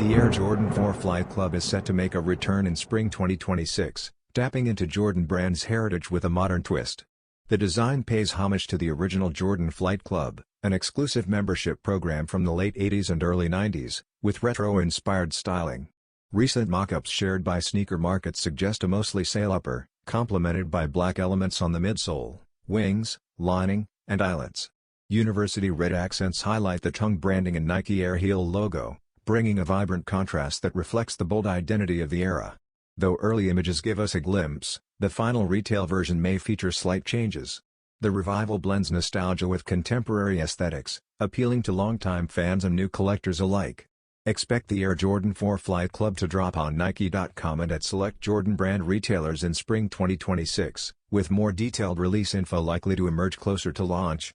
The Air Jordan 4 Flight Club is set to make a return in spring 2026, tapping into Jordan Brand's heritage with a modern twist. The design pays homage to the original Jordan Flight Club, an exclusive membership program from the late 80s and early 90s, with retro-inspired styling. Recent mock-ups shared by Sneaker Market suggest a mostly sail upper, complemented by black elements on the midsole, wings, lining, and eyelets. University red accents highlight the tongue branding and Nike Air heel logo, bringing a vibrant contrast that reflects the bold identity of the era. Though early images give us a glimpse, the final retail version may feature slight changes. The revival blends nostalgia with contemporary aesthetics, appealing to longtime fans and new collectors alike. Expect the Air Jordan 4 Flight Club to drop on Nike.com and at select Jordan Brand retailers in spring 2026, with more detailed release info likely to emerge closer to launch.